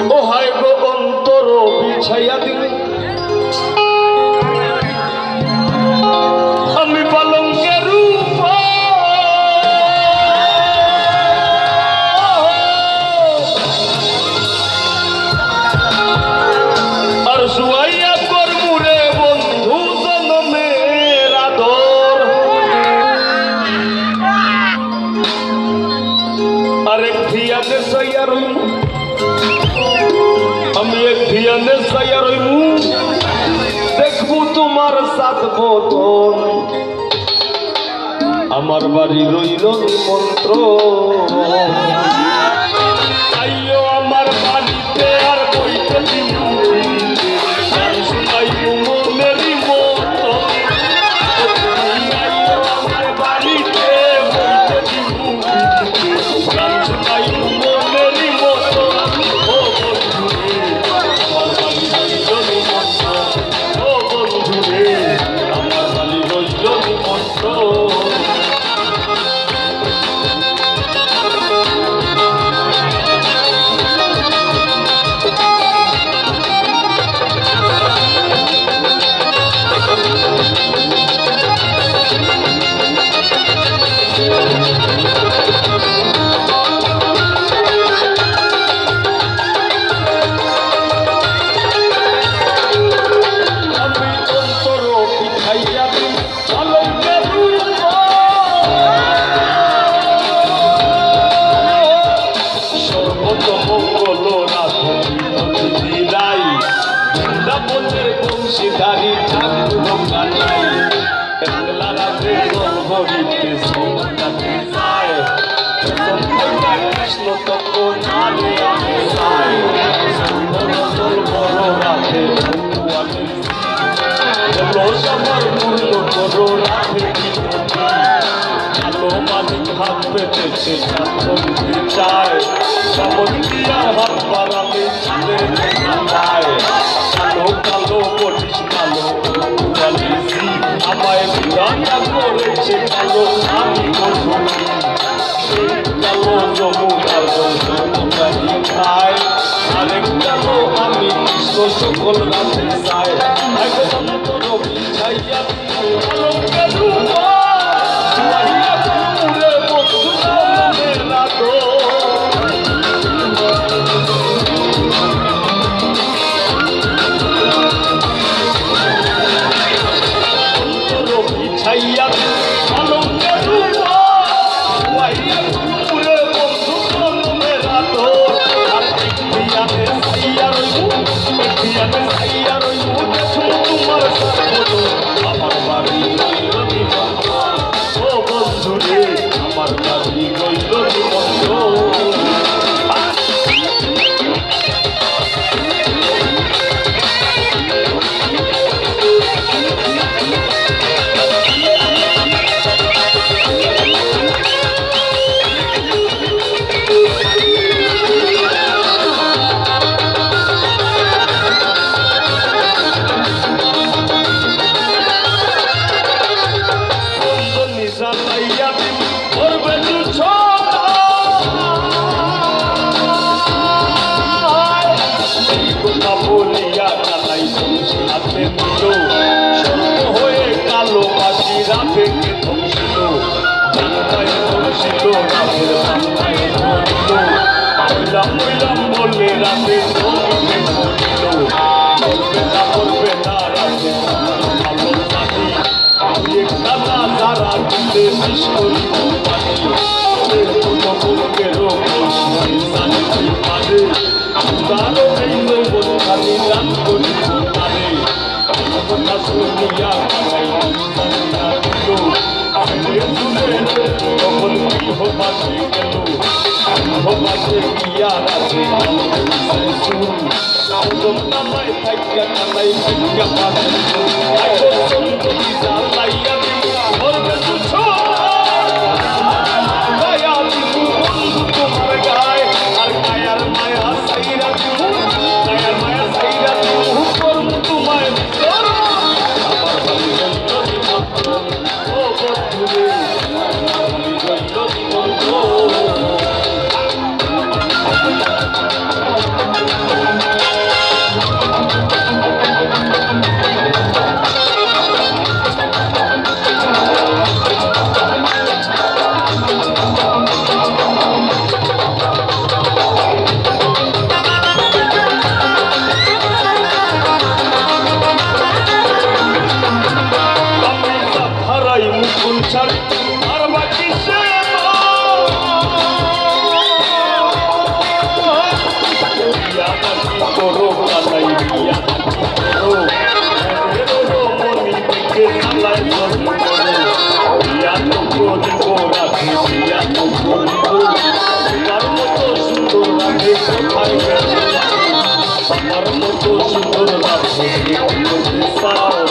ও হায় গো অন্তর বিছাইয়া দিলে আমি পালঙ্কের উপর আর শুয়াইয়া করমুরে বন্ধু জনমের আদর আরেক ধিয়ানে সাইয়া রইমু আমি এক ধিয়ানে সাইয়া রইমু দেখবো তোমার সাত বদন আমার বাড়ি রইল মন্ত্র আইও আমার বাড়িতে আর বইতে দিব শুনাই মনেরই মতো আইও আমার বাড়িতে বইতে দিব শুনাই মনেরই মতো ও বন্ধুরে আমার বাড়ি রইল মন্ত্র ও বন্ধুরে আমার বাড়ি রইল মন্ত্র বংশীধারী ঠাকুর কানাই একলা রাতে গর্ভবতী সন্তানে যায় কৃষ্ণ তখন আলে আলে যায় সুন্দর বড় রাতে আমার মূল্য বড় রাতে আলো মালিক হাত পেতেছে সামন্ত্রী চায় সামন্ত্রী আর হাত পাড়ালে ছেলে যায় কালো কালো বলিস কালো আমায় বিধানটা করেছে কালো আমি কালো যমুনার জন্য খায় আরেক কালো আমি কৃষ্ণ সকল রাতে চাই একদম তোর বিছাইয়া আমার বাড়ি ও বন্ধুরে আমার বাড়ি রইল নিমন্ত্র বলিয়া কালাই হাতে দিল সর্ব হয়ে কালো পাশি রাধেকে ধমছিল সামনায় ধমছিল রাধের সামনায় ধরিল মহিলাম মহিলাম বলে রাধে ধরিলে ধরিল করবে না রাধে ভালো পানি আমি কানা যারা দিলে বিষ করিব পানি বুকেরও জানি পারে তারও এই নৈবত খালি দান করিব তারে কথা শুনিয়া তখন গৃহবাসে গেল গৃহবাসে গিয়া রাজে নামায় থাকিয়া কানাই থাকিয়া পাশে লাইয়া ধরবে তোমার গায়ে আর গায়ার মায়া সাইরা গায়ার মায়া সাইরা তোমায় আমার বাড়ি ও বন্ধুরে আমার বাড়ি পাও